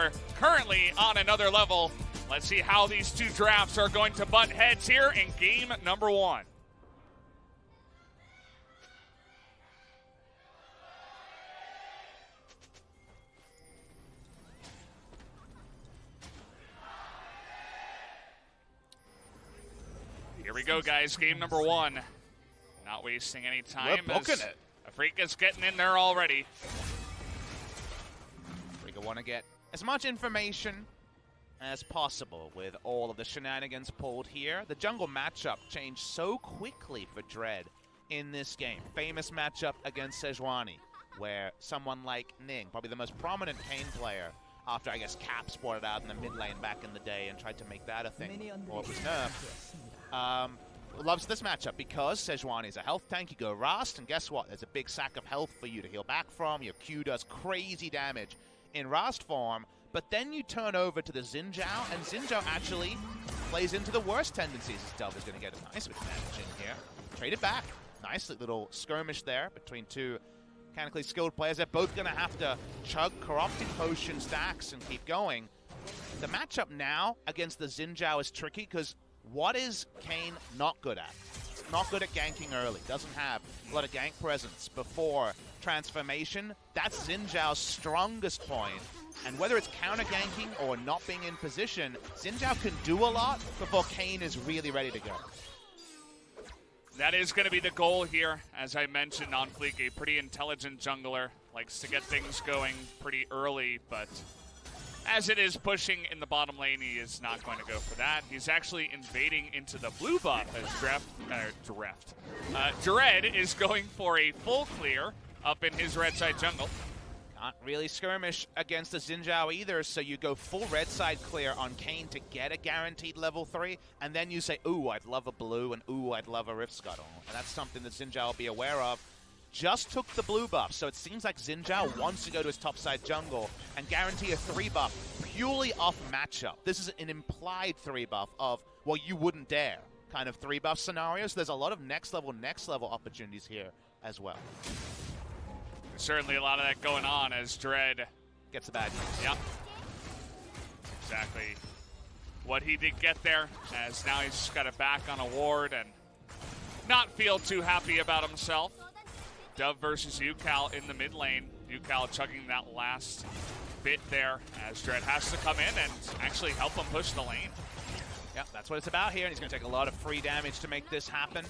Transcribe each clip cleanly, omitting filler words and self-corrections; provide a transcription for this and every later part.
are currently on another level. Let's see how these two drafts are going to butt heads here in game number 1. Here we go, guys. Game number 1. Not wasting any time. We're booking it. Afreeca's getting in there already. Afreeca want to get as much information as possible with all of the shenanigans pulled here. The jungle matchup changed so quickly for Dread in this game. Famous matchup against Sejuani, where someone like Ning, probably the most prominent Kiin player, after I guess Cap sported out in the mid lane back in the day and tried to make that a thing, or it was nerfed. Loves this matchup because Sejuani is a health tank. You go Rast, and guess what? There's a big sack of health for you to heal back from. Your Q does crazy damage in Rast form, but then you turn over to the Xin Zhao, and Xin Zhao actually plays into the worst tendencies as Dove is going to get a nice bit of damage in here. Trade it back. Nice little skirmish there between two mechanically skilled players. They're both going to have to chug Corrupting Potion stacks and keep going. The matchup now against the Xin Zhao is tricky because what is Kiin not good at? Not good at ganking early. Doesn't have a lot of gank presence before transformation. That's Xin Zhao's strongest point. And whether it's counter ganking or not being in position, Xin Zhao can do a lot before Kiin is really ready to go. That is going to be the goal here. As I mentioned, OnFleek, a pretty intelligent jungler, likes to get things going pretty early, but as it is pushing in the bottom lane, he is not going to go for that. He's actually invading into the blue buff as Dread is going for a full clear up in his red side jungle. Can't really skirmish against the Xin Zhao either, so you go full red side clear on Kiin to get a guaranteed level 3, and then you say, ooh, I'd love a blue, and ooh, I'd love a Rift Scuttle. And that's something that Xin Zhao will be aware of. Just took the blue buff, so it seems like Xin Zhao wants to go to his topside jungle and guarantee a 3 buff purely off matchup. This is an implied 3 buff of, well, you wouldn't dare kind of 3 buff scenarios. So there's a lot of next level opportunities here as well. Certainly a lot of that going on as Dread gets the bad news. Yep. Exactly what he did get there, as now he's got it back on a ward and not feel too happy about himself. Dove versus Ucal in the mid lane. Ucal chugging that last bit there as Dread has to come in and actually help him push the lane. Yeah, that's what it's about here, and he's going to take a lot of free damage to make this happen.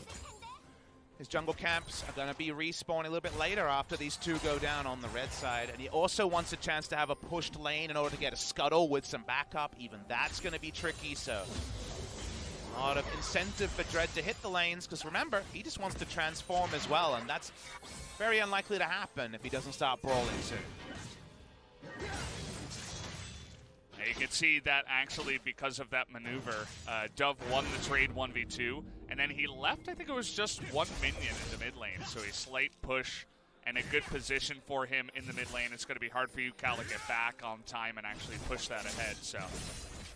His jungle camps are going to be respawning a little bit later after these two go down on the red side, and he also wants a chance to have a pushed lane in order to get a scuttle with some backup. Even that's going to be tricky, so a lot of incentive for Dread to hit the lanes, because remember, he just wants to transform as well, and that's very unlikely to happen if he doesn't start brawling soon. You can see that actually because of that maneuver, Dove won the trade 1v2, and then he left, I think it was just one minion in the mid lane, so a slight push and a good position for him in the mid lane. It's going to be hard for Ucal to get back on time and actually push that ahead, so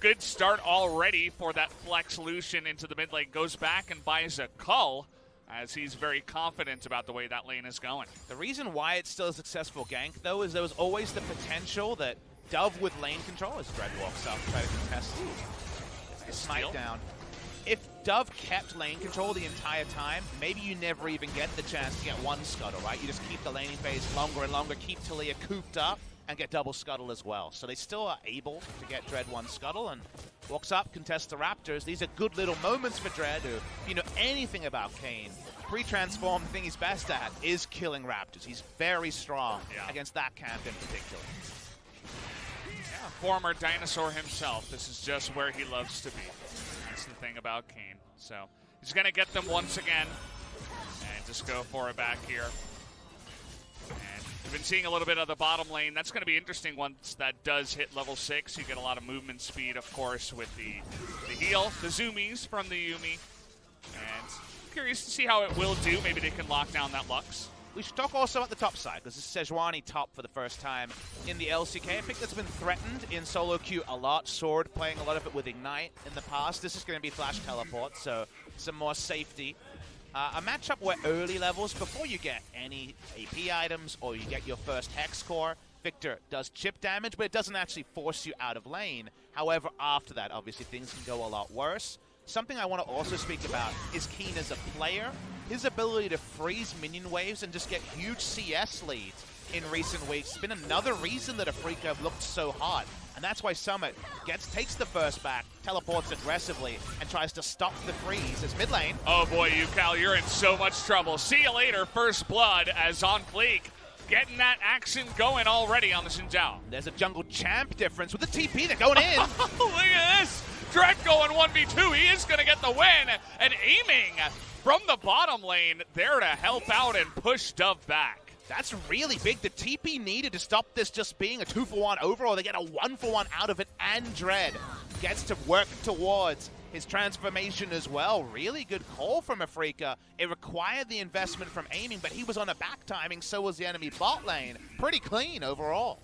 good start already for that flex Lucian into the mid lane. Goes back and buys a cull, as he's very confident about the way that lane is going. The reason why it's still a successful gank, though, is there was always the potential that Dove with lane control, as Dread walks up, try to contest the smite down. If Dove kept lane control the entire time, maybe you never even get the chance to get one scuttle, right? You just keep the laning phase longer and longer, keep Talia cooped up, and get double scuttle as well. So they still are able to get Dread one scuttle, and walks up, contests the Raptors. These are good little moments for Dread, who, if you know anything about Kiin, pre-transform, the thing he's best at is killing Raptors. He's very strong against that camp in particular. Yeah, former dinosaur himself. This is just where he loves to be. That's the thing about Kiin. So he's going to get them once again and just go for it back here. And we've been seeing a little bit of the bottom lane. That's going to be interesting once that does hit level 6. You get a lot of movement speed, of course, with the heal, the zoomies from the Yuumi. And curious to see how it will do. Maybe they can lock down that Lux. We should talk also at the top side, because this is Sejuani top for the first time in the LCK. I think that's been threatened in solo queue a lot. Sword playing a lot of it with Ignite in the past. This is going to be flash teleport, so some more safety. A matchup where early levels, before you get any AP items or you get your first Hex core, Victor does chip damage, but it doesn't actually force you out of lane. However, after that, obviously, things can go a lot worse. Something I want to also speak about is Kiin as a player. His ability to freeze minion waves and just get huge CS leads in recent weeks has been another reason that Afreeca have looked so hot. And that's why Summit takes the first back, teleports aggressively, and tries to stop the freeze as mid lane. Oh boy, Ucal, you're in so much trouble. See you later, first blood, as OnFleek getting that action going already on the Xin Zhao. There's a jungle champ difference with the TP. They're going in. Look at this. Dread going 1v2. He is going to get the win. And aiming from the bottom lane there to help out and push Dove back. That's really big. The TP needed to stop this just being a 2-for-1 overall. They get a 1-for-1 out of it, and Dread gets to work towards his transformation as well. Really good call from Afreeca. It required the investment from aiming, but he was on a back timing, so was the enemy bot lane. Pretty clean overall.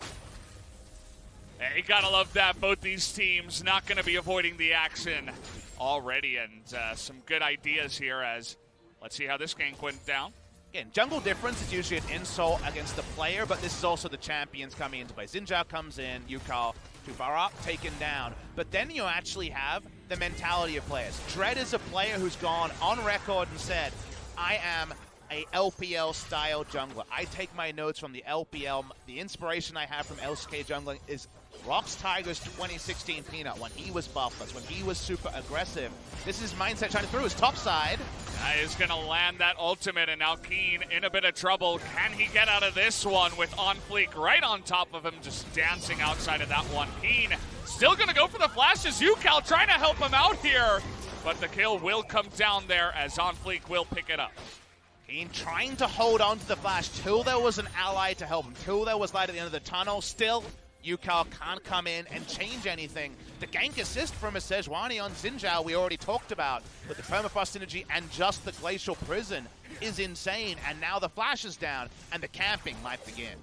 Hey, gotta love that. Both these teams not going to be avoiding the action already, and some good ideas here as let's see how this gank went down. Again, jungle difference is usually an insult against the player, but this is also the champions coming into play. Xin Zhao comes in, Ucal too far up, taken down. But then you actually have the mentality of players. Dread is a player who's gone on record and said, I am a LPL-style jungler. I take my notes from the LPL. The inspiration I have from LCK jungling is Rox Tiger's 2016 Peanut when he was buffless, when he was super aggressive. This is his mindset trying to through his top side. Is going to land that ultimate, and now Kiin in a bit of trouble. Can he get out of this one with OnFleek right on top of him, just dancing outside of that one? Kiin still going to go for the flashes. Ucal trying to help him out here, but the kill will come down there as OnFleek will pick it up. Kiin trying to hold on to the flash till there was an ally to help him, till there was light at the end of the tunnel. Still, Ucal can't come in and change anything. The gank assist from a Sejuani on Xin Zhao we already talked about, but the permafrost synergy and just the glacial prison is insane, and now the flash is down, and the camping might begin.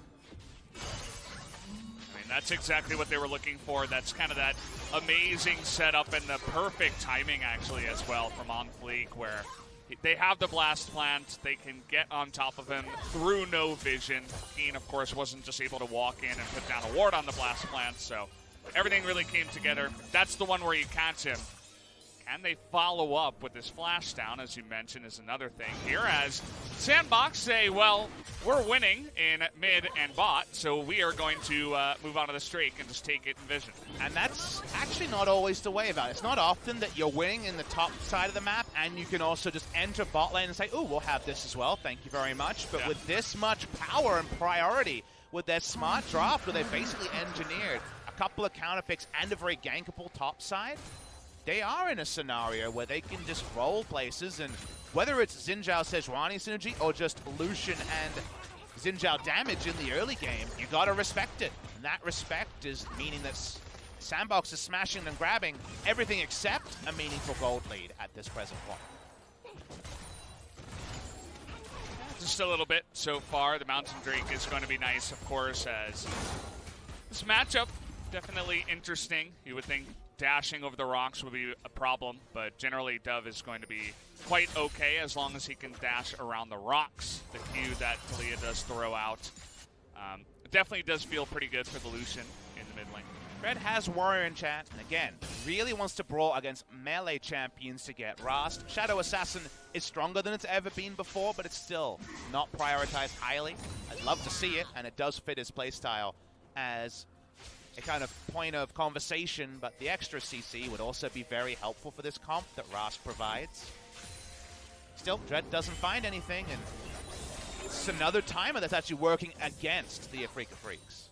I mean, that's exactly what they were looking for. That's kind of that amazing setup and the perfect timing, actually, as well from OnFleek, where they have the blast plant. They can get on top of him through no vision. Kiin, of course, wasn't just able to walk in and put down a ward on the blast plant, so everything really came together. That's the one where you catch him. Can they follow up with this flash down, as you mentioned, is another thing here, as SANDBOX say, well, we're winning in mid and bot, so we are going to move on to the streak and just take it in vision. And that's actually not always the way about it. It's not often that you're winning in the top side of the map, and you can also just enter bot lane and say, oh, we'll have this as well, thank you very much. But with this much power and priority, with their smart draft, where they basically engineered a couple of counter picks and a very gankable top side, they are in a scenario where they can just roll places, and whether it's Xin Zhao Sejuani synergy or just Lucian and Xin Zhao damage in the early game, you gotta respect it. And that respect is meaning that SANDBOX is smashing and grabbing everything except a meaningful gold lead at this present point. Just a little bit so far. The Mountain Drake is going to be nice, of course, as this matchup definitely interesting. You would think dashing over the rocks would be a problem, but generally Dove is going to be quite okay as long as he can dash around the rocks. The Q that Talia does throw out it definitely does feel pretty good for the Lucian in the mid lane. Red has Warrior in chat, and again, really wants to brawl against melee champions to get Rast. Shadow Assassin is stronger than it's ever been before, but it's still not prioritized highly. I'd love to see it, and it does fit his playstyle as a kind of point of conversation, but the extra CC would also be very helpful for this comp that Rast provides. Still, Dread doesn't find anything, and it's another timer that's actually working against the Afreeca Freecs.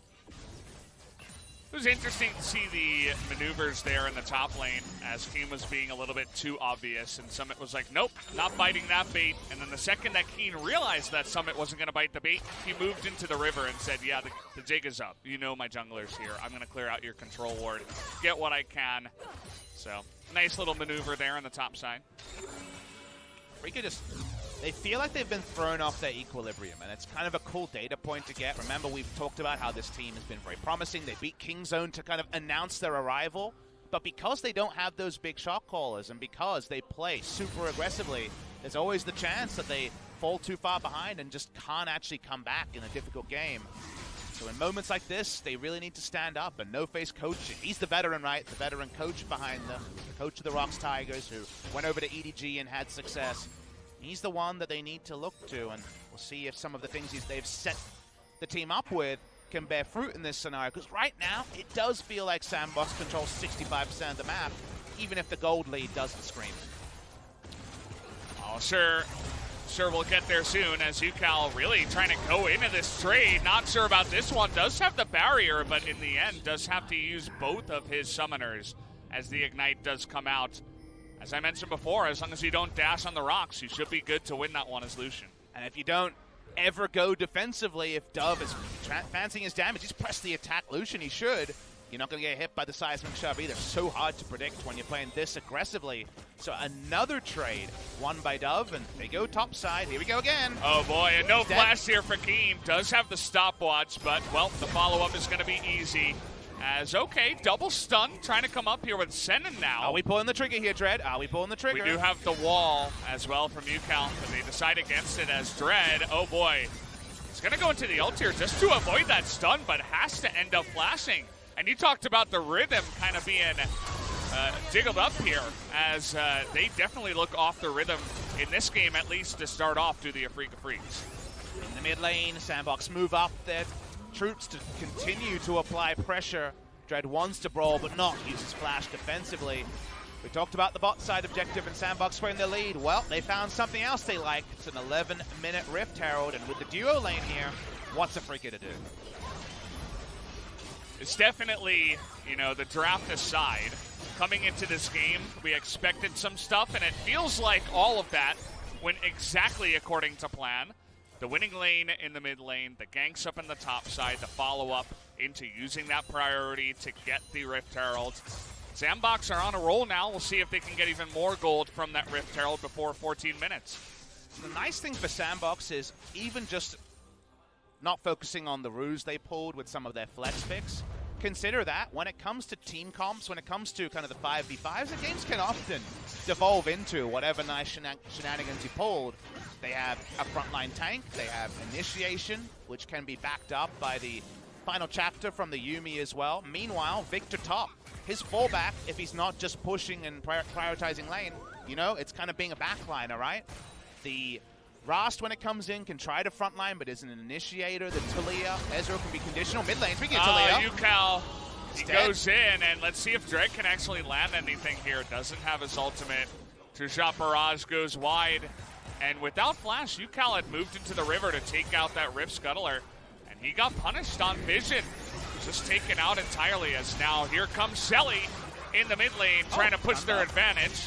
It was interesting to see the maneuvers there in the top lane as Kiin was being a little bit too obvious, and Summit was like, nope, not biting that bait. And then the second that Kiin realized that Summit wasn't going to bite the bait, he moved into the river and said, yeah, the jig is up. You know my jungler's here. I'm going to clear out your control ward, get what I can. So, nice little maneuver there on the top side. Afreeca just, they feel like they've been thrown off their equilibrium, and it's kind of a cool data point to get. Remember, we've talked about how this team has been very promising. They beat Kingzone to kind of announce their arrival, but because they don't have those big shot callers and because they play super aggressively, there's always the chance that they fall too far behind and just can't actually come back in a difficult game. So in moments like this, they really need to stand up, and No Face coaching. He's the veteran, right? The veteran coach behind them, the coach of the Rocks Tigers, who went over to EDG and had success. He's the one that they need to look to, and we'll see if some of the things they've set the team up with can bear fruit in this scenario, because right now, it does feel like SANDBOX controls 65% of the map, even if the gold lead doesn't scream. Oh, sure we'll get there soon, as Ucal really trying to go into this trade. Not sure about this one. Does have the barrier, but in the end does have to use both of his summoners as the Ignite does come out. As I mentioned before, as long as you don't dash on the rocks, you should be good to win that one as Lucian. And if you don't ever go defensively, if Dove is fancying his damage, just press the attack Lucian, he should. You're not going to get hit by the seismic shove either. So hard to predict when you're playing this aggressively. So another trade won by Dove, and they go top side. Here we go again. Oh boy, and no flash here for Kiin. Does have the stopwatch, but, well, the follow-up is going to be easy. As, okay, double stun, trying to come up here with Senan now. Are we pulling the trigger here, Dread? Are we pulling the trigger? We do have the wall as well from Ucal, but they decide against it as Dread, oh boy. He's going to go into the ult here just to avoid that stun, but has to end up flashing. And you talked about the rhythm kind of being jiggled up here, as they definitely look off the rhythm in this game, at least to start off, to the Afreeca Freecs. In the mid lane, SANDBOX move up their troops to continue to apply pressure. Dread wants to brawl, but not uses flash defensively. We talked about the bot side objective and SANDBOX squaring the lead. Well, they found something else they like. It's an 11-minute Rift Herald, and with the duo lane here, what's Afreeca to do? It's definitely, you know, the draft aside, coming into this game, we expected some stuff, and it feels like all of that went exactly according to plan. The winning lane in the mid lane, the ganks up in the top side, the follow-up into using that priority to get the Rift Herald. SANDBOX are on a roll now. We'll see if they can get even more gold from that Rift Herald before 14 minutes. The nice thing for SANDBOX is even just not focusing on the ruse they pulled with some of their flex picks. Consider that when it comes to team comps, when it comes to kind of the 5v5s, the games can often devolve into whatever nice shenanigans you pulled. They have a frontline tank, they have initiation, which can be backed up by the final chapter from the Yuumi as well. Meanwhile, Victor top, his fallback, if he's not just pushing and prioritizing lane, you know, it's kind of being a backliner, right? The Rast, when it comes in, can try to frontline, but isn't an initiator. The Talia, Ezreal can be conditional. Mid lane, speaking of Talia. Ucal, he goes in, and let's see if Dread can actually land anything here. Doesn't have his ultimate. Trujat Barrage goes wide, and without flash, Ucal had moved into the river to take out that Rift Scuttler, and he got punished on Vision. Just taken out entirely, as now here comes Shelly in the mid lane, trying to push their advantage.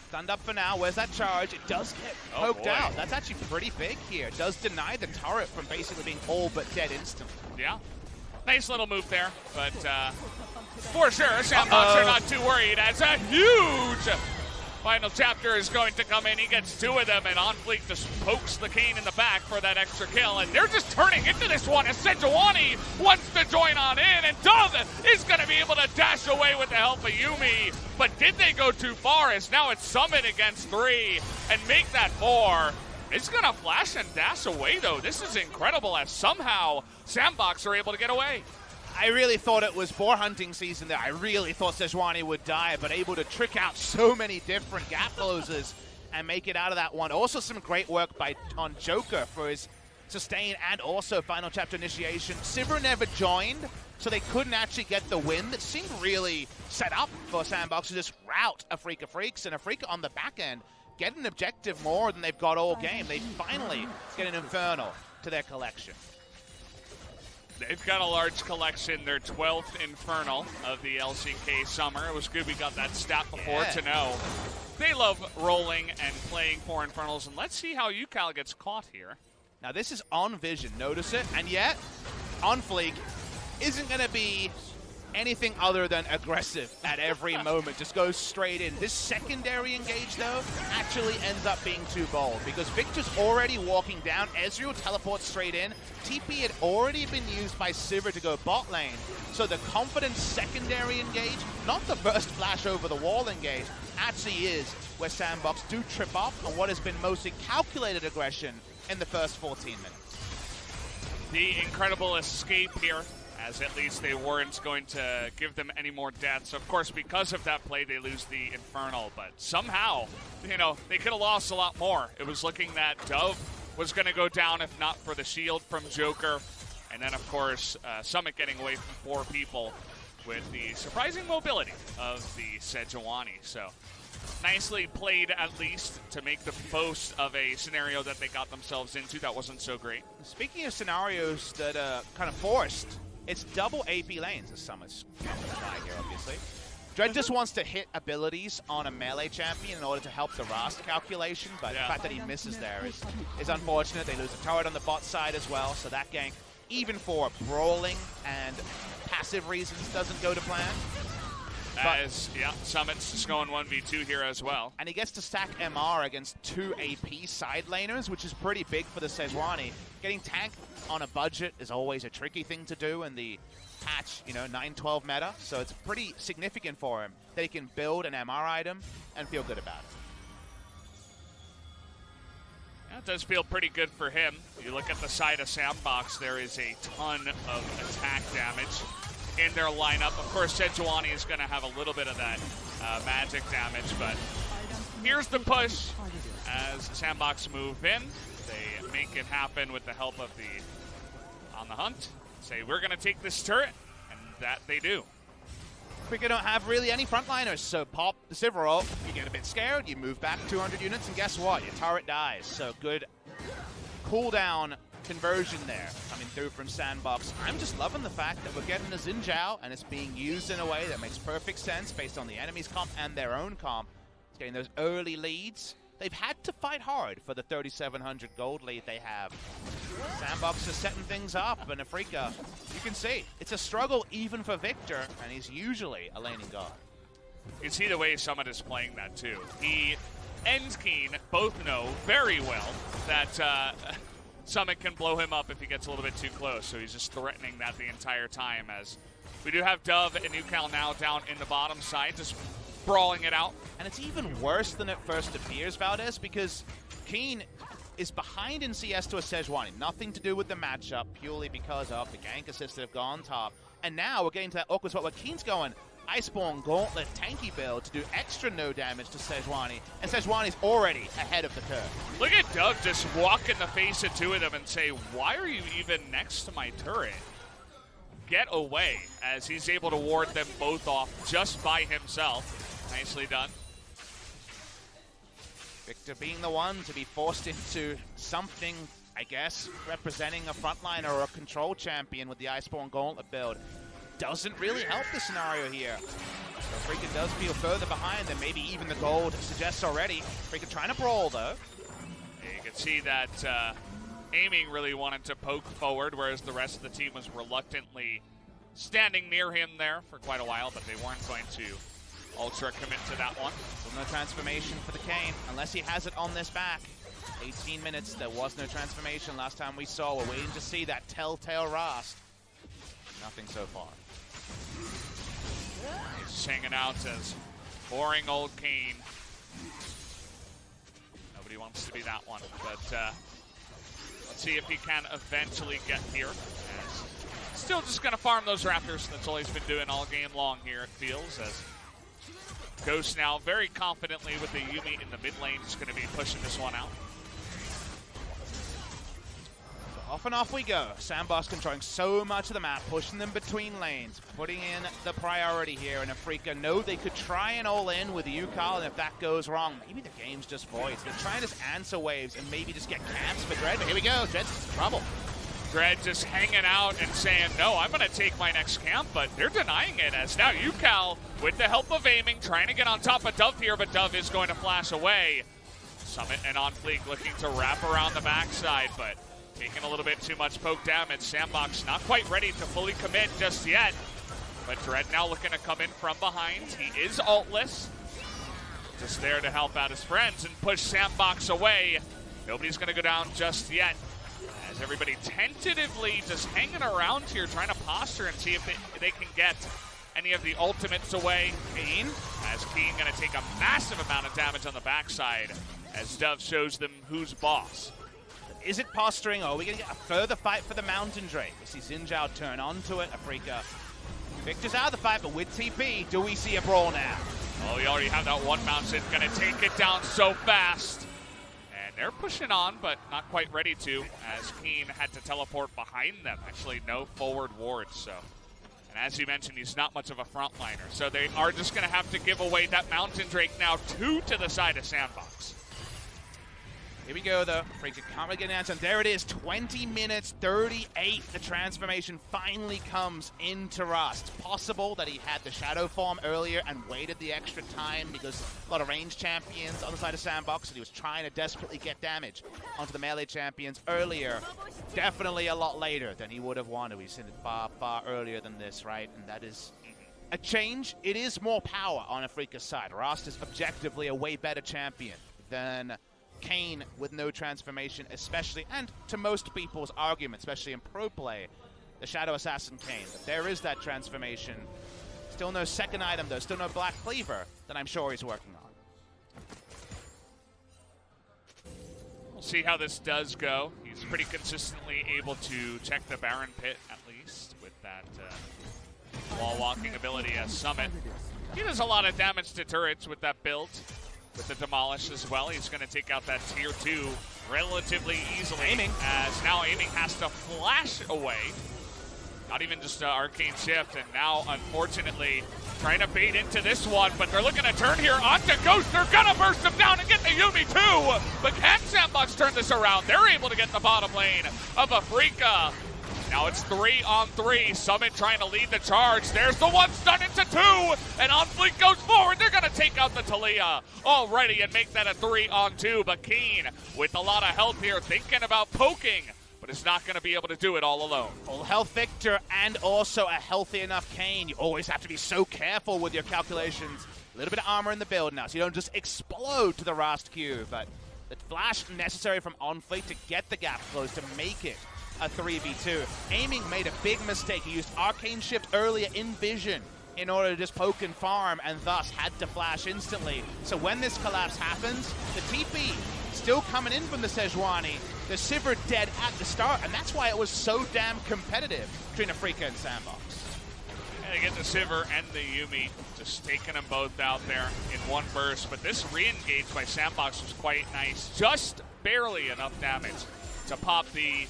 Stunned up for now. Where's that charge? It does get poked out. That's actually pretty big here. It does deny the turret from basically being all but dead instantly. Yeah. Nice little move there. But for sure, SANDBOX are not too worried, as a huge final chapter is going to come in. He gets two of them, and OnFleek just pokes the Kiin in the back for that extra kill. And they're just turning into this one as Sejuani wants to join on in, and Dove is going to be able to dash away with the help of Yuumi. But did they go too far, as now it's Summit against 3 and make that 4. It's going to flash and dash away, though. This is incredible, as somehow SANDBOX are able to get away. I really thought it was boar hunting season there. I really thought Sejuani would die, but able to trick out so many different gap closers and make it out of that one. Also some great work on Joker for his sustain and also final chapter initiation. Sivir never joined, so they couldn't actually get the win. That seemed really set up for SANDBOX to just rout Afreeca Freecs, and Afreeca on the back end get an objective more than they've got all game. They finally get an Infernal to their collection. They've got a large collection, their 12th Infernal of the LCK summer. It was good we got that stat before to know. They love rolling and playing for Infernals, and let's see how Ucal gets caught here. Now this is on Vision, notice it, and yet OnFleek isn't going to be anything other than aggressive at every moment. Just goes straight in. This secondary engage, though, actually ends up being too bold because Victor's already walking down. Ezreal teleports straight in. TP had already been used by Sivir to go bot lane. So the confident secondary engage, not the burst flash over the wall engage, actually is where SANDBOX do trip up on what has been mostly calculated aggression in the first 14 minutes. The incredible escape here, as at least they weren't going to give them any more deaths. Of course, because of that play, they lose the Infernal, but somehow, you know, they could have lost a lot more. It was looking that Dove was going to go down if not for the shield from Joker, and then, of course, Summit getting away from 4 people with the surprising mobility of the Sejuani. So, nicely played, at least, to make the most of a scenario that they got themselves into that wasn't so great. Speaking of scenarios that are kind of forced, it's double AP lanes as Summit's coming to try here, obviously. Dread just wants to hit abilities on a melee champion in order to help the Rast calculation, but the fact that he misses there is unfortunate. They lose a turret on the bot side as well, so that gank, even for brawling and passive reasons, doesn't go to plan. As, yeah, Summit's just going 1v2 here as well. And he gets to stack MR against 2 AP side laners, which is pretty big for the Sejuani. Getting tanked on a budget is always a tricky thing to do in the patch, you know, 9-12 meta. So it's pretty significant for him that he can build an MR item and feel good about it. That does feel pretty good for him. You look at the side of SANDBOX, there is a ton of attack damage in their lineup. Of course, Sejuani is going to have a little bit of that magic damage, but here's the push as SANDBOX move in. They make it happen with the help of the On the Hunt. Say, we're going to take this turret, and that they do. Afreeca don't have really any frontliners, so pop the Sivir ult, you get a bit scared, you move back 200 units, and guess what? Your turret dies. So good cooldown conversion there coming through from SANDBOX. I'm just loving the fact that we're getting a Xin Zhao, and it's being used in a way that makes perfect sense based on the enemy's comp and their own comp. It's getting those early leads. They've had to fight hard for the 3,700 gold lead they have. SANDBOX is setting things up, and Afreeca, you can see, it's a struggle even for Victor, and he's usually a laning god. You can see the way Summit is playing that too. He and Kiin both know very well that Summit can blow him up if he gets a little bit too close, so he's just threatening that the entire time, as we do have Dove and Ucal now down in the bottom side, just brawling it out. And it's even worse than it first appears, Valdez, because Kiin is behind in CS to a Sejuani. Nothing to do with the matchup, purely because of the gank assist that have gone top. And now we're getting to that awkward spot where Kiin's going Iceborne Gauntlet tanky build to do extra no damage to Sejuani, and Sejuani's already ahead of the curve. Look at Dove just walk in the face of 2 of them and say, why are you even next to my turret? Get away, as he's able to ward them both off just by himself. Nicely done. Victor being the one to be forced into something, I guess, representing a frontliner or a control champion with the Iceborne Gauntlet build, doesn't really help the scenario here. So Afreeca does feel further behind than maybe even the gold suggests already. Afreeca trying to brawl, though. Yeah, you can see that Aiming really wanted to poke forward, whereas the rest of the team was reluctantly standing near him there for quite a while, but they weren't going to ultra commit to that one. So no transformation for the Kiin, unless he has it on this back. 18 minutes, there was no transformation last time we saw. We're waiting to see that telltale Rast. Nothing so far. He's just hanging out as boring old Kiin. Nobody wants to be that one, but let's see if he can eventually get here. As still just going to farm those Raptors. That's all he's been doing all game long here, it feels, as Ghost now very confidently with the Yuumi in the mid lane is going to be pushing this one out. So off and off we go. SANDBOX controlling so much of the map, pushing them between lanes, putting in the priority here. And Afreeca know they could try and all in with the Ucal, and if that goes wrong, maybe the game's just voids. They're trying to answer waves and maybe just get camps for Dread, but here we go. Dread's in trouble. Dread just hanging out and saying, no, I'm going to take my next camp, but they're denying it, as now Ucal, with the help of Aiming, trying to get on top of Dove here, but Dove is going to flash away. Summit and OnFleek looking to wrap around the backside, but taking a little bit too much poke damage. SANDBOX not quite ready to fully commit just yet, but Dread now looking to come in from behind. He is ultless, just there to help out his friends and push SANDBOX away. Nobody's going to go down just yet. As everybody tentatively just hanging around here, trying to posture and see if they can get any of the ultimates away. Kiin, as Kiin going to take a massive amount of damage on the backside, as Dove shows them who's boss. Is it posturing? Or are we going to get a further fight for the Mountain Drake? We see Xin Zhao turn onto it. Afreeca. Victor's out of the fight, but with TP, do we see a brawl now? Oh, we already have that one mountain. Gonna take it down so fast. And they're pushing on, but not quite ready to, as Kiin had to teleport behind them. Actually, no forward wards, so. And as you mentioned, he's not much of a frontliner. So they are just gonna have to give away that Mountain Drake now 2 to the side of SANDBOX. Here we go, though. Afreeca can't really get an answer. And there it is, 20 minutes, 38. The transformation finally comes into Rust. Possible that he had the Shadow form earlier and waited the extra time because a lot of range champions on the side of SANDBOX, and he was trying to desperately get damage onto the melee champions earlier. Definitely a lot later than he would have wanted. We've seen it far, far earlier than this, right? And that is a change. It is more power on Afreeca's side. Rust is objectively a way better champion than Kiin with no transformation, especially, and to most people's argument, especially in pro play, the Shadow Assassin Kiin. But there is that transformation. Still no second item, though. Still no Black Cleaver that I'm sure he's working on. We'll see how this does go. He's pretty consistently able to check the Baron Pit, at least, with that wall-walking ability as Summit. He does a lot of damage to turrets with that build. With the Demolish as well, he's going to take out that tier 2 relatively easily. Aiming. As now Aiming has to flash away. Not even just an Arcane Shift, and now, unfortunately, trying to bait into this one, but they're looking to turn here onto Ghost. They're going to burst him down and get the Yuumi too! But can SANDBOX turn this around? They're able to get the bottom lane of Afreeca. Now it's 3-on-3. Summit trying to lead the charge. There's the one stun into 2. And OnFleek goes forward. They're going to take out the Taliyah already and make that a 3-on-2. But Kiin, with a lot of health here, thinking about poking, but is not going to be able to do it all alone. Full health Victor and also a healthy enough Kiin. You always have to be so careful with your calculations. A little bit of armor in the build now, so you don't just explode to the Rust Q. But the flash necessary from OnFleek to get the gap closed, to make it a 3v2. Aiming made a big mistake. He used Arcane Shift earlier in Vision in order to just poke and farm, and thus had to flash instantly. So when this collapse happens, the TP still coming in from the Sejuani. The Sivir dead at the start, and that's why it was so damn competitive between Afreeca and SANDBOX. And they get the Sivir and the Yuumi, just taking them both out there in one burst. But this re-engage by SANDBOX was quite nice. Just barely enough damage to pop the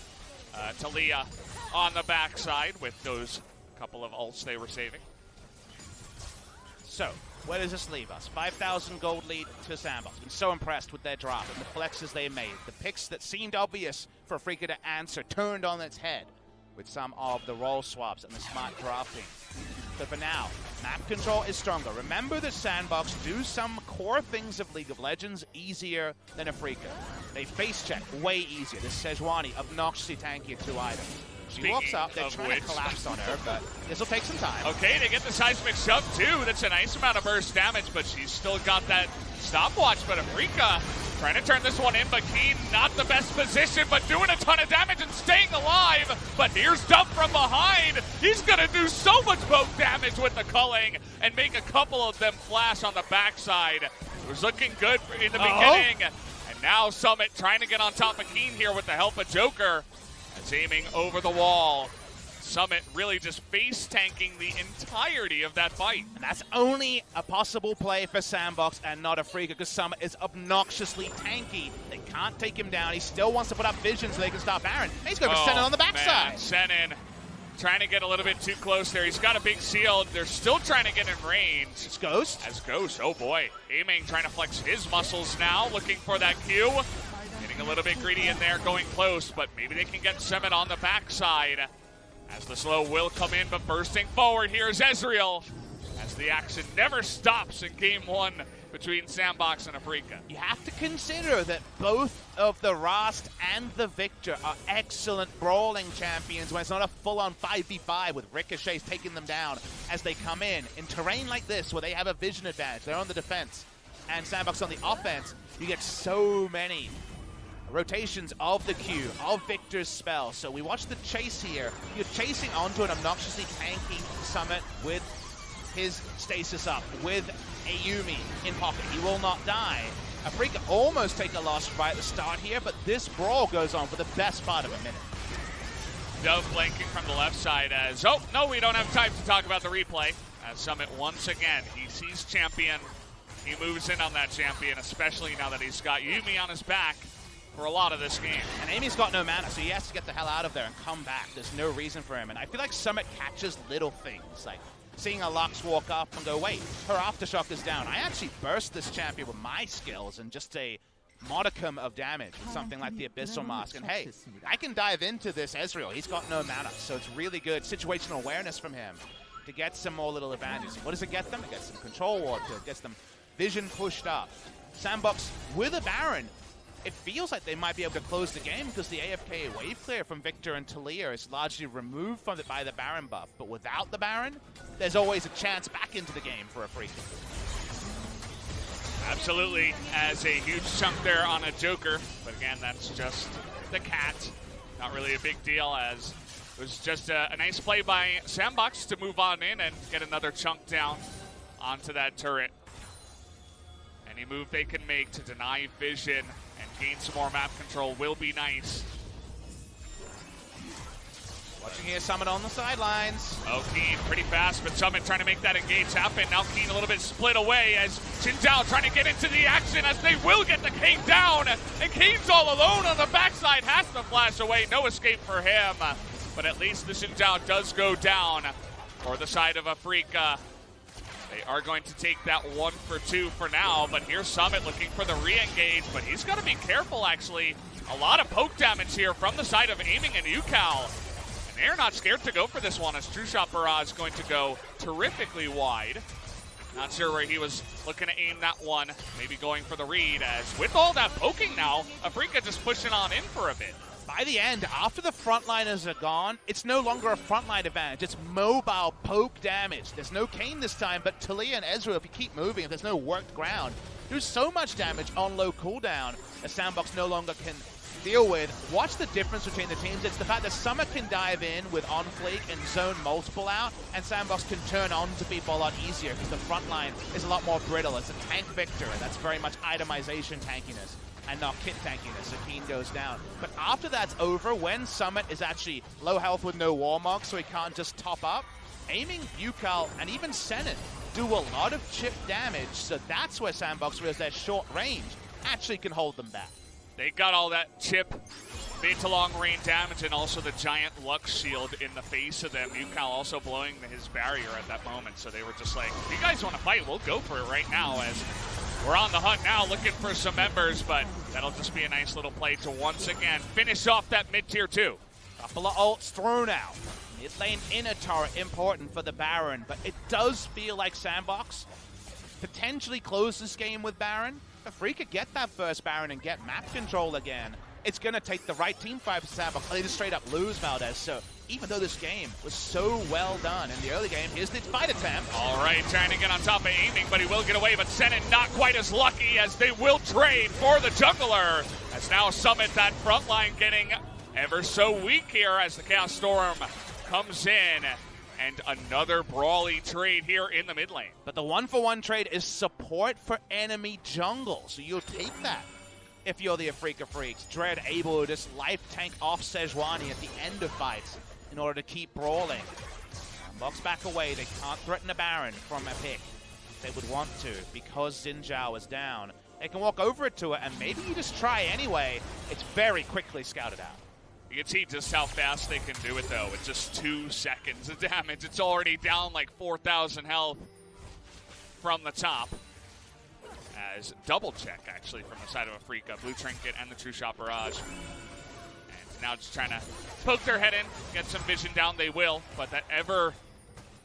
Taliyah on the backside with those couple of ults they were saving. So, where does this leave us? 5,000 gold lead to SANDBOX. Been so impressed with their drop and the flexes they made. The picks that seemed obvious for Afreeca to answer turned on its head with some of the role swaps and the smart drafting. But for now, map control is stronger. Remember that SANDBOX do some core things of League of Legends easier than Afreeca. They face check way easier. This Sejuani obnoxiously tanky at 2 items. She walks up, they're trying to collapse on her, but this will take some time. Okay, they get the seismic shove too. That's a nice amount of burst damage, but she's still got that stopwatch. But Afreeca trying to turn this one in, but Kiin not the best position, but doing a ton of damage and staying alive. But here's Dump from behind. He's going to do so much poke damage with the culling and make a couple of them flash on the backside. It was looking good in the beginning. And now Summit trying to get on top of Kiin here with the help of Joker. It's aiming over the wall. Summit really just face tanking the entirety of that fight. And that's only a possible play for SANDBOX and not Afreeca, because Summit is obnoxiously tanky. They can't take him down. He still wants to put up Vision so they can stop Baron. And he's going for Senan on the backside. Senan trying to get a little bit too close there. He's got a big shield. They're still trying to get in range. It's Ghost. As Ghost, oh boy. Aiming, trying to flex his muscles now, looking for that Q. Getting a little bit greedy in there, going close, but maybe they can get Summit on the backside. As the slow will come in, but bursting forward, here's Ezreal. As the action never stops in game 1 between SANDBOX and Afreeca. You have to consider that both of the Rust and the Victor are excellent brawling champions when it's not a full-on 5v5 with ricochets taking them down as they come in. In terrain like this, where they have a vision advantage, they're on the defense, and SANDBOX on the offense, you get so many rotations of the Q, of Victor's spell. So we watch the chase here. You're chasing onto an obnoxiously tanky Summit with his stasis up, with a Yuumi in pocket. He will not die. Afreeca almost take a loss right at the start here, but this brawl goes on for the best part of a minute. Dove flanking from the left side as, oh, no, we don't have time to talk about the replay. As Summit once again, he sees champion. He moves in on that champion, especially now that he's got Yuumi on his back for a lot of this game. And Amy's got no mana, so he has to get the hell out of there and come back. There's no reason for him. And I feel like Summit catches little things, like seeing a Lux walk up and go, wait, her Aftershock is down. I actually burst this champion with my skills and just a modicum of damage with something like the Abyssal Mask. And hey, I can dive into this Ezreal. He's got no mana, so it's really good situational awareness from him to get some more little advantages. What does it get them? It gets them control warp, it gets them vision pushed up. SANDBOX with a Baron. It feels like they might be able to close the game because the AFK wave clear from Victor and Talia is largely removed from it by the Baron buff. But without the Baron, there's always a chance back into the game for Afreeca. Absolutely, as a huge chunk there on a Joker. But again, that's just the cat. Not really a big deal, as it was just a nice play by SANDBOX to move on in and get another chunk down onto that turret. Any move they can make to deny vision and gain some more map control will be nice. Watching here, Summit on the sidelines. Oh, Kiin pretty fast, but Summit trying to make that engage happen. Now Kiin a little bit split away as Xin Zhao trying to get into the action as they will get the King down. And Kiin's all alone on the backside, has to flash away. No escape for him, but at least the Xin Zhao does go down for the side of Afreeca. They are going to take that 1 for 2 for now, but here's Summit looking for the re-engage, but he's got to be careful, actually. A lot of poke damage here from the side of Aiming and Ucal. And they're not scared to go for this one, as True Shot Barrage is going to go terrifically wide. Not sure where he was looking to aim that one. Maybe going for the read, as with all that poking now, Afreeca just pushing on in for a bit. By the end, after the frontliners are gone, it's no longer a frontline advantage. It's mobile poke damage. There's no Kiin this time, but Talia and Ezreal, if you keep moving, if there's no worked ground, do so much damage on low cooldown that SANDBOX no longer can deal with. Watch the difference between the teams. It's the fact that Summit can dive in with OnFleek and zone multiple out, and SANDBOX can turn on to people a lot easier because the front line is a lot more brittle. It's a tank Victor, and that's very much itemization tankiness and not kit tankiness, so Kiin goes down. But after that's over, when Summit is actually low health with no Warmog, so he can't just top up, Aiming, Ucal, and even Senan do a lot of chip damage, so that's where SANDBOX realizes their short range actually can hold them back. They got all that chip, mid to long range damage, and also the giant Lux shield in the face of them. Ucal also blowing his barrier at that moment, so they were just like, if you guys want to fight, we'll go for it right now, as we're on the hunt now looking for some members, but that'll just be a nice little play to once again finish off that mid-tier 2. Couple of ults thrown out. Mid lane inner turret important for the Baron, but it does feel like SANDBOX potentially close this game with Baron. Afreeca get that first Baron and get map control again. It's going to take the right team fight for SANDBOX. They just straight up lose Valdez, so even though this game was so well done in the early game, here's the fight attempt. All right, trying to get on top of Aiming, but he will get away, but Senan not quite as lucky, as they will trade for the jungler. As now Summit, that front line getting ever so weak here as the Chaos Storm comes in. And another brawly trade here in the mid lane. But the 1-for-1 trade is support for enemy jungle, so you'll take that if you're the Afreeca Freecs. Dread able to just life tank off Sejuani at the end of fights in order to keep brawling. SANDBOX back away. They can't threaten a Baron from a pick. They would want to because Xin Zhao is down. They can walk over it to it, and maybe you just try anyway. It's very quickly scouted out. You can see just how fast they can do it, though. It's just 2 seconds of damage. It's already down like 4,000 health from the top. As double check, actually, from the side of Afreeca. Blue Trinket and the True Shot Barrage. And now just trying to poke their head in, get some vision down. They will, but that ever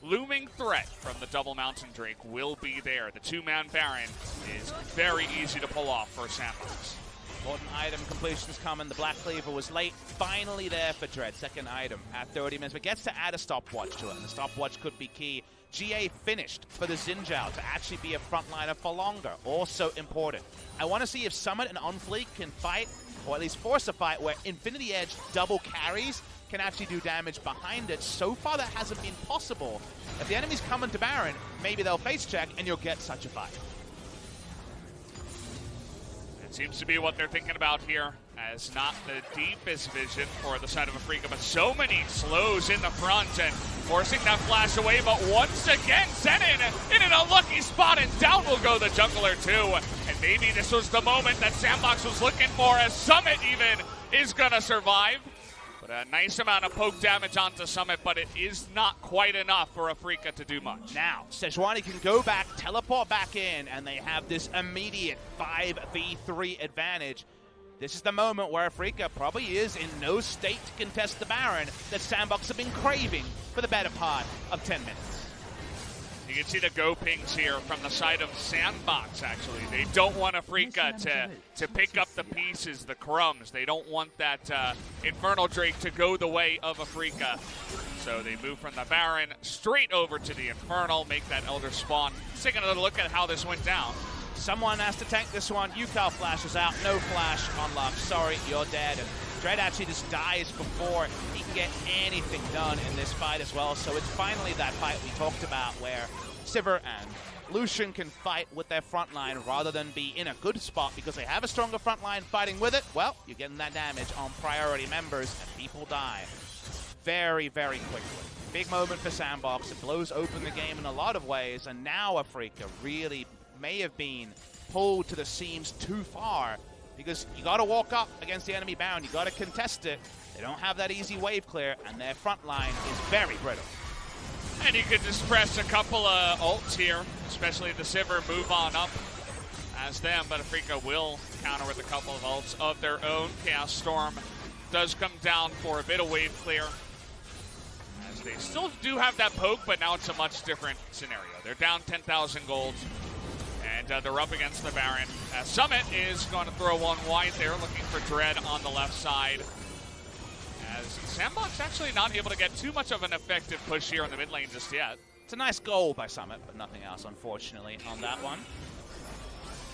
looming threat from the double Mountain Drake will be there. The 2-man Baron is very easy to pull off for SANDBOX. Important item completions coming. The Black Cleaver was late. Finally there for Dread. Second item at 30 minutes, but gets to add a stopwatch to it. And the stopwatch could be key. GA finished for the Xin Zhao to actually be a frontliner for longer. Also important. I want to see if Summit and OnFleek can fight, or at least force a fight, where Infinity Edge double carries can actually do damage behind it. So far, that hasn't been possible. If the enemy's coming to Baron, maybe they'll face check, and you'll get such a fight. Seems to be what they're thinking about here, as not the deepest vision for the side of Afreeca, but so many slows in the front and forcing that flash away. But once again, Senan in an unlucky spot, and down will go the jungler too. And maybe this was the moment that SANDBOX was looking for, as Summit even is gonna survive. But a nice amount of poke damage onto Summit, but it is not quite enough for Afreeca to do much. Now, Sejuani can go back, teleport back in, and they have this immediate 5v3 advantage. This is the moment where Afreeca probably is in no state to contest the Baron that SANDBOX have been craving for the better part of 10 minutes. You can see the go pings here from the side of SANDBOX, actually. They don't want Afreeca to pick up the pieces, the crumbs. They don't want that Infernal Drake to go the way of Afreeca. So they move from the Baron straight over to the Infernal, make that Elder spawn. Let's take another look at how this went down. Someone has to tank this one. Ucal flashes out, no flash on Lux. Sorry, you're dead. And Dread actually just dies before he can get anything done in this fight as well. So it's finally that fight we talked about where Sivir and Lucian can fight with their front line rather than be in a good spot because they have a stronger front line fighting with it. Well, you're getting that damage on priority members and people die very, very quickly. Big moment for SANDBOX. It blows open the game in a lot of ways, and now Afreeca really may have been pulled to the seams too far because you got to walk up against the enemy Baron. You got to contest it. They don't have that easy wave clear, and their front line is very brittle. And you could just press a couple of ults here, especially the Sivir move on up as them, but Afreeca will counter with a couple of ults of their own. Chaos Storm does come down for a bit of wave clear, as they still do have that poke, but now it's a much different scenario. They're down 10,000 gold, and they're up against the Baron. Summit is going to throw one wide there, looking for Dread on the left side. As SANDBOX actually not able to get too much of an effective push here in the mid lane just yet. It's a nice goal by Summit, but nothing else, unfortunately, on that one.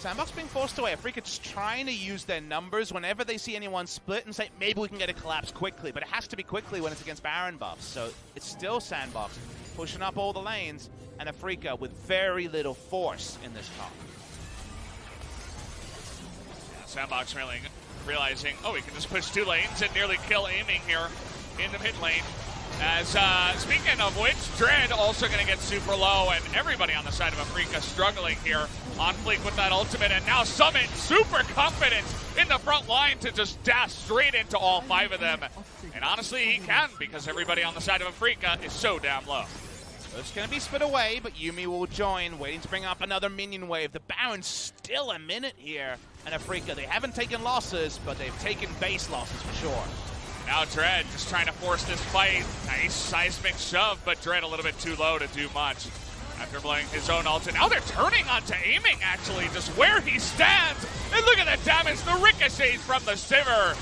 SANDBOX being forced away. Afreeca just trying to use their numbers whenever they see anyone split and say, maybe we can get a collapse quickly, but it has to be quickly when it's against Baron buffs. So it's still SANDBOX pushing up all the lanes, and Afreeca with very little force in this top. Yeah, SANDBOX realizing, oh, we can just push two lanes and nearly kill aiming here in the mid lane. As, speaking of which, Dread also going to get super low, and everybody on the side of Afreeca struggling here. OnFleek with that ultimate, and now Summit super confident in the front line to just dash straight into all five of them. And honestly, he can, because everybody on the side of Afreeca is so damn low. It's going to be split away, but Yuumi will join, waiting to bring up another minion wave. The Baron's still a minute here, and Afreeca, they haven't taken losses, but they've taken base losses for sure. Now Dread just trying to force this fight. Nice seismic shove, but Dread a little bit too low to do much after blowing his own ult. And now they're turning onto aiming, actually, just where he stands. And look at the damage, the ricochets from the Sivir.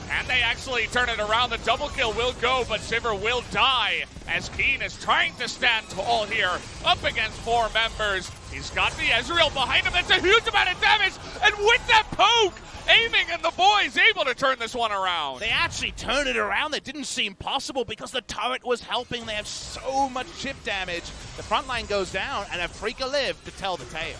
And they actually turn it around. The double kill will go, but Sivir will die as Kiin is trying to stand tall here up against four members. He's got the Ezreal behind him. That's a huge amount of damage. And with that poke, aiming and the boys able to turn this one around. They actually turned it around. That didn't seem possible because the turret was helping. They have so much chip damage. The front line goes down, and Afreeca lived to tell the tale.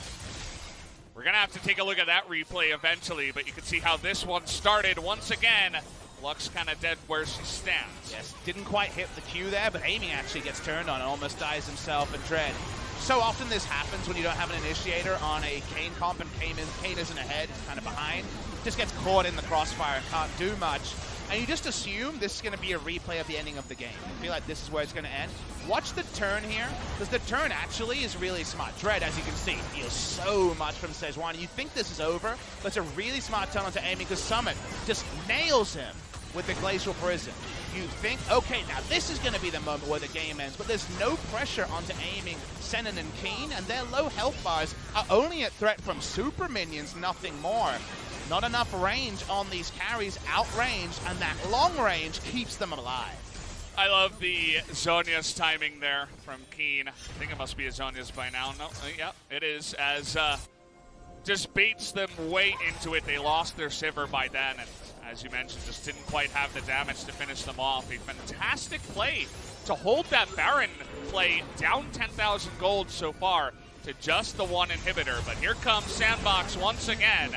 We're going to have to take a look at that replay eventually, but you can see how this one started. Once again, Lux kind of dead where she stands. Yes, didn't quite hit the Q there, but aiming actually gets turned on and almost dies himself. And Dread, so often this happens when you don't have an initiator on a Kiin comp, and Kiin isn't ahead, he's kind of behind. Just gets caught in the crossfire and can't do much. And you just assume this is going to be a replay of the ending of the game. I feel like this is where it's going to end. Watch the turn here, because the turn actually is really smart. Dread, as you can see, deals so much from Sejuani. You think this is over, but it's a really smart turn onto aiming, because Summit just nails him with the Glacial Prison. You think, okay, now this is going to be the moment where the game ends, but there's no pressure onto aiming Senan and Kiin, and their low health bars are only a threat from super minions, nothing more. Not enough range on these carries, outranged, and that long range keeps them alive. I love the Zhonya's timing there from Kiin. I think it must be a Zhonya's by now. No, yeah, it is, as just baits them way into it. They lost their Sivir by then, and as you mentioned, just didn't quite have the damage to finish them off. A fantastic play to hold that Baron play down 10,000 gold so far to just the one inhibitor. But here comes SANDBOX once again.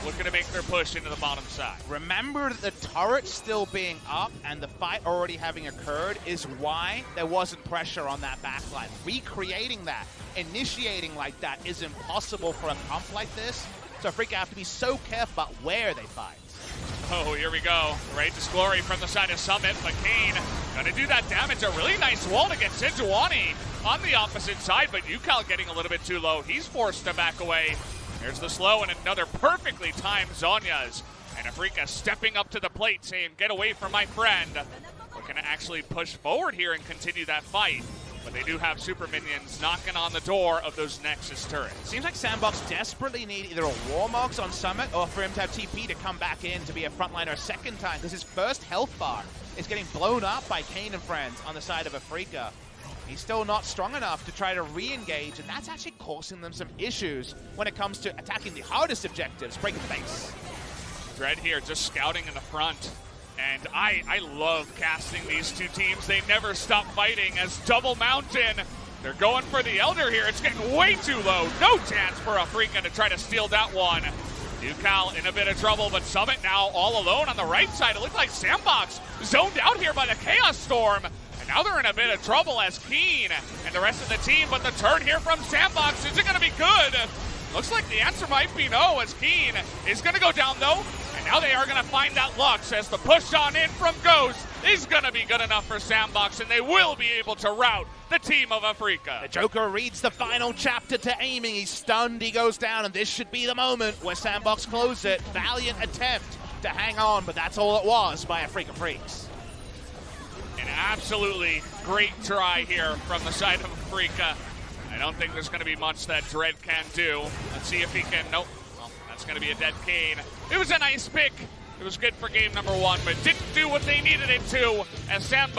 looking to make their push into the bottom side. Remember that the turret still being up and the fight already having occurred is why there wasn't pressure on that backline. Recreating that, initiating like that is impossible for a comp like this. So Afreeca have to be so careful about where they fight. Oh, here we go. Righteous Glory from the side of Summit, but Kiin gonna do that damage. A really nice wall to get Sejuani on the opposite side, but Ucal getting a little bit too low. He's forced to back away. There's the slow and another perfectly timed Zhonya's. And Afreeca stepping up to the plate saying, get away from my friend. Looking to actually push forward here and continue that fight. But they do have super minions knocking on the door of those Nexus turrets. Seems like SANDBOX desperately need either a Warmogs on Summit or for him to have TP to come back in to be a frontliner a second time, because his first health bar is getting blown up by Kiin and friends on the side of Afreeca. He's still not strong enough to try to re-engage, and that's actually causing them some issues when it comes to attacking the hardest objectives, breaking the base. Dread here just scouting in the front. And I love casting these two teams. They never stop fighting as Double Mountain. They're going for the Elder here. It's getting way too low. No chance for Afreeca to try to steal that one. Ucal in a bit of trouble, but Summit now all alone on the right side. It looked like SANDBOX zoned out here by the Chaos Storm. And now they're in a bit of trouble as Kiin and the rest of the team. But the turn here from SANDBOX, is it going to be good? Looks like the answer might be no, as Kiin is going to go down though. And now they are going to find that Lux as the push on in from Ghost is going to be good enough for SANDBOX, and they will be able to rout the team of Afreeca. The Joker reads the final chapter to aiming. He's stunned, he goes down, and this should be the moment where SANDBOX close it. Valiant attempt to hang on, but that's all it was by Afreeca Freecs. An absolutely great try here from the side of Afreeca. I don't think there's going to be much that Dread can do. Let's see if he can. Nope. Well, that's going to be a dead Kiin. It was a nice pick. It was good for game number one, but didn't do what they needed it to as SANDBOX